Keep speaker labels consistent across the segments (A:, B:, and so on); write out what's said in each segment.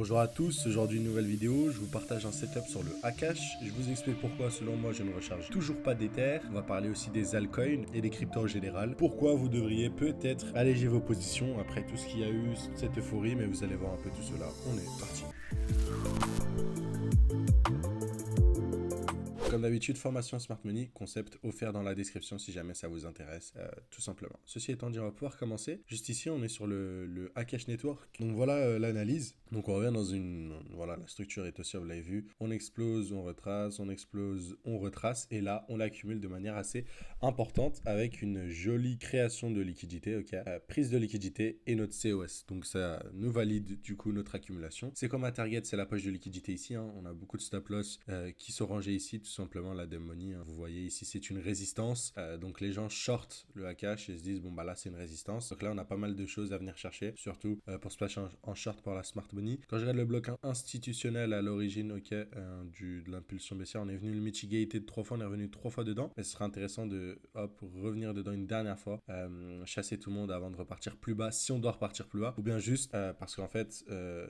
A: Bonjour à tous, aujourd'hui une nouvelle vidéo, je vous partage un setup sur le Akash, je vous explique pourquoi selon moi je ne recharge toujours pas d'Ether, on va parler aussi des altcoins et des cryptos en général, pourquoi vous devriez peut-être alléger vos positions après tout ce qu'il y a eu, cette euphorie, mais vous allez voir un peu tout cela, on est parti. Comme d'habitude, formation Smart Money, concept offert dans la description si jamais ça vous intéresse, tout simplement. Ceci étant dit, on va pouvoir commencer. Juste ici, on est sur le Akash Network. Donc voilà l'analyse. Donc on revient dans une... Voilà, la structure est aussi, vous l'avez vu. On explose, on retrace, on explose, on retrace. Et là, on l'accumule de manière assez importante avec une jolie création de liquidité, ok, prise de liquidité et notre COS. Donc ça nous valide du coup notre accumulation. C'est comme un target, c'est la poche de liquidité ici. Hein. On a beaucoup de stop loss qui sont rangés ici, tout simplement la Money. Hein. Vous voyez ici, c'est une résistance. Donc les gens shortent le Akash et se disent bon bah là c'est une résistance. Donc là on a pas mal de choses à venir chercher, surtout pour splash en short pour la Smart Money. Quand je regarde le bloc institutionnel à l'origine, ok, de l'impulsion baissière, on est venu le mitigater de 3 fois, on est revenu 3 fois dedans. Mais ce serait intéressant de revenir dedans une dernière fois, chasser tout le monde avant de repartir plus bas, si on doit repartir plus bas, ou bien juste parce qu'en fait,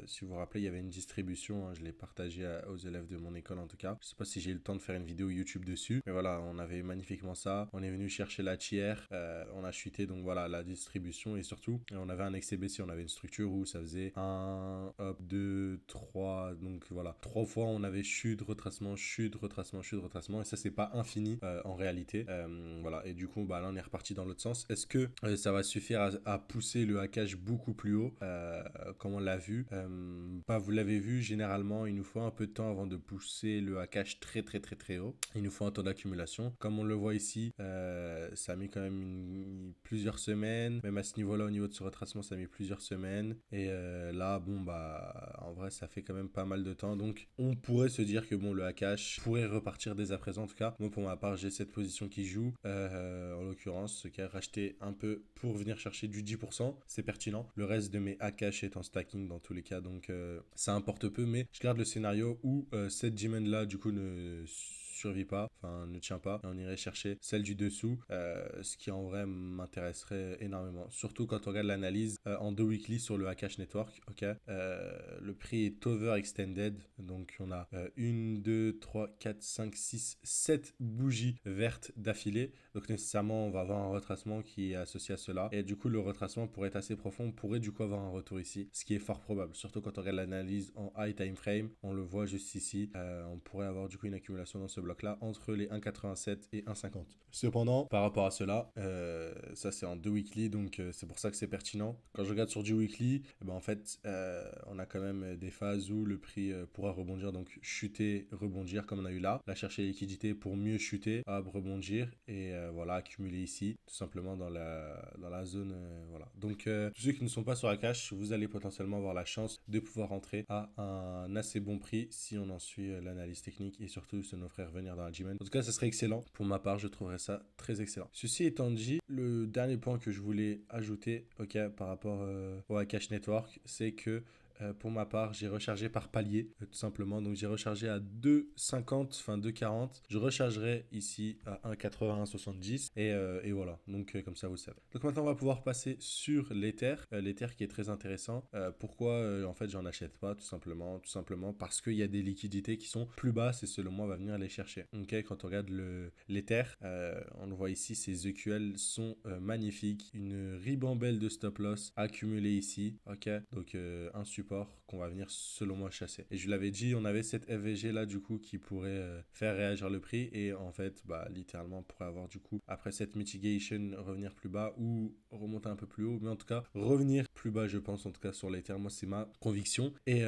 A: si vous vous rappelez, il y avait une distribution, hein, je l'ai partagé aux élèves de mon école en tout cas. Je sais pas si j'ai eu le temps de faire une vidéo YouTube dessus, mais voilà, on avait magnifiquement ça. On est venu chercher la tiers, on a chuté, donc voilà, la distribution et surtout, on avait un excès baissier, on avait une structure où ça faisait 1, hop, 2, 3, donc voilà, 3 fois on avait chute, retracement, chute, retracement, chute, retracement, et ça c'est pas infini en réalité. Voilà, et du coup, bah là on est reparti dans l'autre sens. Est-ce que ça va suffire à pousser le Akash beaucoup plus haut, comme on l'a vu? Bah, vous l'avez vu, généralement, il nous faut un peu de temps avant de pousser le Akash très haut. Il nous faut un temps d'accumulation. Comme on le voit ici, ça a mis quand même plusieurs semaines. Même à ce niveau-là, au niveau de ce retracement, ça a mis plusieurs semaines. Et là, bon, bah, en vrai, ça fait quand même pas mal de temps. Donc, on pourrait se dire que bon, le Akash pourrait repartir dès à présent. En tout cas, moi, pour ma part, j'ai cette position qui joue. En l'occurrence, ce qui a racheté un peu pour venir chercher du 10%. C'est pertinent. Le reste de mes Akash est en stacking dans tous les cas. Donc, ça importe peu. Mais je garde le scénario où cette demand-là, du coup, ne survit pas, enfin ne tient pas, et on irait chercher celle du dessous, ce qui en vrai m'intéresserait énormément, surtout quand on regarde l'analyse en 2 weekly sur le Akash Network, ok, le prix est overextended, donc on a 1, 2, 3, 4, 5, 6, 7 bougies vertes d'affilée, donc nécessairement on va avoir un retracement qui est associé à cela, et du coup le retracement pourrait être assez profond, on pourrait du coup avoir un retour ici, ce qui est fort probable, surtout quand on regarde l'analyse en high time frame, on le voit juste ici, on pourrait avoir du coup une accumulation dans ce bloc là entre les 1,87 et 1,50. Cependant, par rapport à cela, ça c'est en 2 weekly, donc c'est pour ça que c'est pertinent. Quand je regarde sur du weekly, ben, en fait, on a quand même des phases où le prix pourra rebondir, donc chuter, rebondir comme on a eu là. Là, chercher les liquidités pour mieux chuter, rebondir et voilà, accumuler ici, tout simplement dans la zone. Voilà. Donc, tous ceux qui ne sont pas sur Akash, vous allez potentiellement avoir la chance de pouvoir rentrer à un assez bon prix si on en suit l'analyse technique et surtout se nos frères venir dans la G-Man. En tout cas, ça serait excellent. Pour ma part, je trouverais ça très excellent. Ceci étant dit, le dernier point que je voulais ajouter, ok, par rapport au Akash Network, c'est que pour ma part, j'ai rechargé par palier, tout simplement. Donc, j'ai rechargé à 2,50, enfin 2,40. Je rechargerai ici à 1,80, 1,70. Et voilà. Donc, comme ça, vous savez. Donc, maintenant, on va pouvoir passer sur l'Ether. L'Ether qui est très intéressant. Pourquoi, en fait, j'en achète pas, tout simplement parce qu'il y a des liquidités qui sont plus basses et selon moi, on va venir les chercher. Ok, quand on regarde l'Ether, on le voit ici, ces EQL sont magnifiques. Une ribambelle de stop loss accumulée ici. Ok, donc un support qu'on va venir selon moi chasser. Et je l'avais dit, on avait cette FVG là du coup qui pourrait faire réagir le prix et en fait bah littéralement on pourrait avoir du coup après cette mitigation revenir plus bas ou remonter un peu plus haut, mais en tout cas revenir plus bas je pense, en tout cas sur l'Ether, moi c'est ma conviction. Et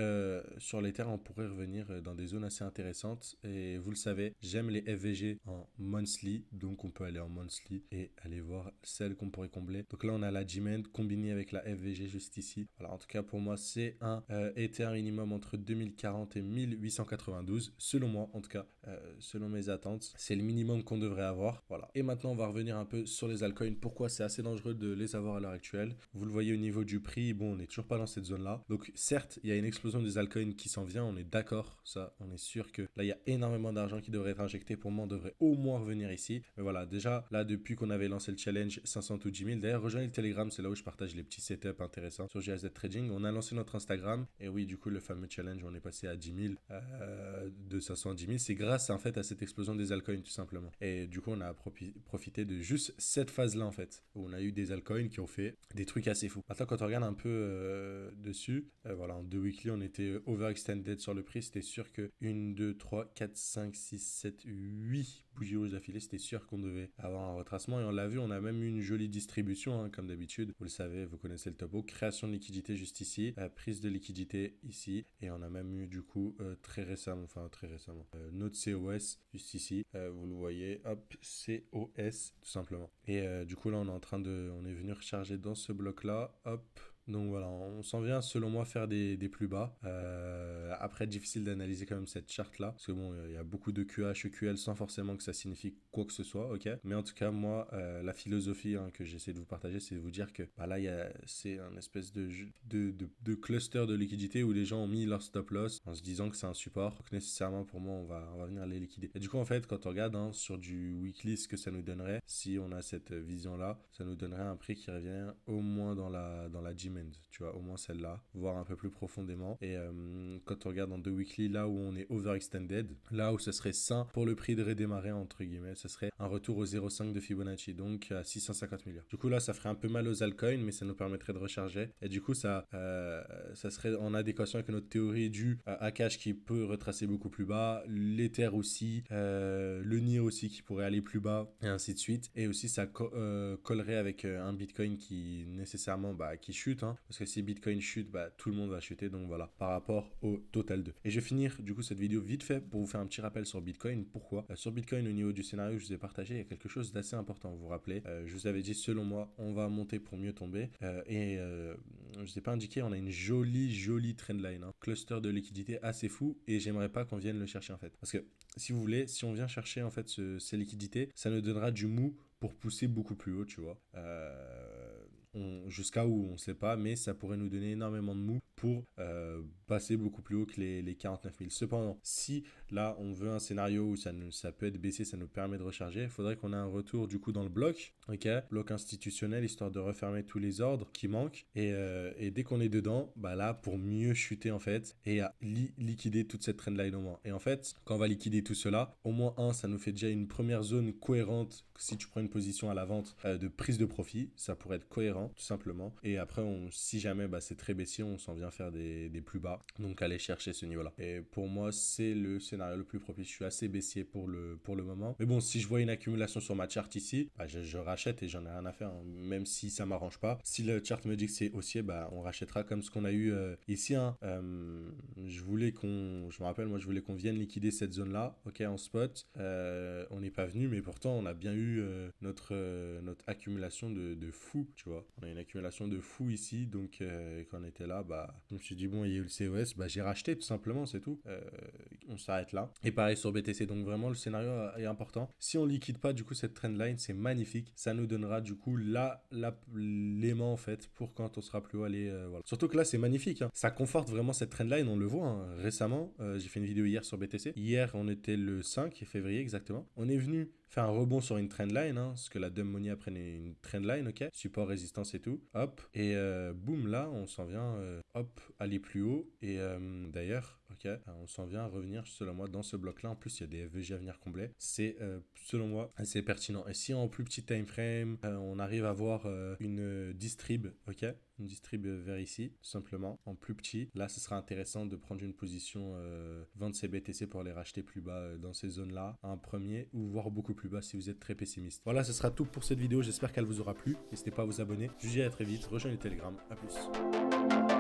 A: sur l'Ether on pourrait revenir dans des zones assez intéressantes et vous le savez, j'aime les FVG en monthly, donc on peut aller en monthly et aller voir celle qu'on pourrait combler. Donc là on a la G-Ment combinée avec la FVG juste ici. Voilà, en tout cas pour moi c'est un Ether minimum entre 2040 et 1892, selon moi en tout cas, selon mes attentes, c'est le minimum qu'on devrait avoir. Voilà. Et maintenant on va revenir un peu sur les altcoins, pourquoi c'est assez dangereux de les avoir à l'heure actuelle. Vous le voyez au niveau du prix, bon on n'est toujours pas dans cette zone là, donc certes il y a une explosion des altcoins qui s'en vient, on est d'accord, ça on est sûr que là il y a énormément d'argent qui devrait être injecté, pour moi on devrait au moins revenir ici, mais voilà, déjà là depuis qu'on avait lancé le challenge 500 ou 10 000, d'ailleurs rejoignez le Telegram, c'est là où je partage les petits setups intéressants sur GSZ Trading, on a lancé notre Instagram Instagram. Et oui, du coup, le fameux challenge, on est passé à 10 000, de 500 à 10 000. C'est grâce en fait à cette explosion des altcoins tout simplement. Et du coup, on a profité de juste cette phase-là en fait, où on a eu des altcoins qui ont fait des trucs assez fous. Maintenant, quand on regarde un peu dessus, voilà, en 2 weekly, on était overextended sur le prix. C'était sûr que 1, 2, 3, 4, 5, 6, 7, 8 bougies rouges d'affilée, c'était sûr qu'on devait avoir un retracement. Et on l'a vu, on a même eu une jolie distribution, hein, comme d'habitude. Vous le savez, vous connaissez le topo. Création de liquidité juste ici, prise de liquidité ici. Et on a même eu du coup très récemment, notre COS juste ici. Vous le voyez, hop, COS tout simplement. Et du coup là, on est venu recharger dans ce bloc-là, hop. Donc voilà, on s'en vient selon moi faire des plus bas. Après, difficile d'analyser quand même cette charte là, parce que bon, il y a beaucoup de QH, EQL sans forcément que ça signifie quoi que ce soit, ok. Mais en tout cas, moi, la philosophie que j'essaie de vous partager, c'est de vous dire que bah, là, c'est un espèce de cluster de liquidité où les gens ont mis leur stop loss en se disant que c'est un support. Donc nécessairement pour moi, on va venir les liquider. Et du coup, en fait, quand on regarde sur du weekly, ce que ça nous donnerait, si on a cette vision là, ça nous donnerait un prix qui revient au moins dans la G-Mend, tu vois, au moins celle-là, voire un peu plus profondément. Et quand on regarde dans 2 weekly, là où on est overextended, là où ce serait sain pour le prix de redémarrer, entre guillemets, ce serait un retour au 0,5 de Fibonacci, donc à 650 millions. Du coup, là, ça ferait un peu mal aux altcoins, mais ça nous permettrait de recharger. Et du coup, ça serait en adéquation avec notre théorie du Akash qui peut retracer beaucoup plus bas, l'Ether aussi, le NIO aussi qui pourrait aller plus bas, et ainsi de suite. Et aussi, ça collerait avec un Bitcoin qui nécessairement qui chute, hein, parce que si Bitcoin chute, tout le monde va chuter. Donc voilà, par rapport au total 2. Et je vais finir du coup cette vidéo vite fait pour vous faire un petit rappel sur Bitcoin. Pourquoi sur Bitcoin, au niveau du scénario que je vous ai partagé, il y a quelque chose d'assez important. Vous vous rappelez, je vous avais dit, selon moi, on va monter pour mieux tomber. Je ne vous ai pas indiqué, on a une jolie trendline, hein, cluster de liquidité assez fou, et j'aimerais pas qu'on vienne le chercher en fait. Parce que si vous voulez, si on vient chercher en fait ces liquidités, ça nous donnera du mou pour pousser beaucoup plus haut, tu vois. Jusqu'à où on ne sait pas, mais ça pourrait nous donner énormément de mou pour passer beaucoup plus haut que les 49 000. Cependant, si là on veut un scénario où ça peut être baissé, ça nous permet de recharger, il faudrait qu'on ait un retour du coup dans le bloc, ok, bloc institutionnel, histoire de refermer tous les ordres qui manquent, et dès qu'on est dedans, là pour mieux chuter en fait, et à liquider toute cette trendline au moins. Et en fait, quand on va liquider tout cela, au moins ça nous fait déjà une première zone cohérente. Si tu prends une position à la vente de prise de profit, ça pourrait être cohérent tout simplement. Et après, si jamais c'est très baissier, on s'en vient faire des plus bas, donc aller chercher ce niveau là. Et pour moi, c'est le scénario le plus propice. Je suis assez baissier pour le moment, mais bon, si je vois une accumulation sur ma charte ici, je rachète et j'en ai rien à faire, hein, même si ça m'arrange pas. Si le chart me dit que c'est haussier, on rachètera, comme ce qu'on a eu ici, hein. Je me rappelle, moi je voulais qu'on vienne liquider cette zone là, ok, en spot. On n'est pas venu, mais pourtant on a bien eu notre accumulation de fou, tu vois. On a une accumulation de fou ici, donc quand on était là, je me suis dit bon, il y a eu le COS, j'ai racheté tout simplement, c'est tout. On s'arrête là. Et pareil sur BTC, donc vraiment le scénario est important. Si on liquide pas du coup cette trendline, c'est magnifique, ça nous donnera du coup l'aimant en fait pour quand on sera plus haut aller, voilà. Surtout que là c'est magnifique, hein. Ça conforte vraiment cette trendline, on le voit, hein. Récemment, j'ai fait une vidéo hier sur BTC. Hier on était le 5 février exactement. On est venu faire un rebond sur une trendline, hein, parce que la dumb money après une trendline, ok, support, résistance et tout, hop, et boum, là on s'en vient, hop, aller plus haut, et d'ailleurs, ok, on s'en vient revenir selon moi dans ce bloc là. En plus il y a des FVG à venir combler, c'est selon moi assez pertinent. Et si en plus petit time frame on arrive à voir une distrib, ok, une distrib vers ici tout simplement en plus petit, là ce sera intéressant de prendre une position vendre ces BTC pour les racheter plus bas dans ces zones là, un premier, ou voire beaucoup plus bas si vous êtes très pessimiste. Voilà, ce sera tout pour cette vidéo, j'espère qu'elle vous aura plu. N'hésitez pas à vous abonner, je vous dis à très vite, rejoignez le Telegram, à plus.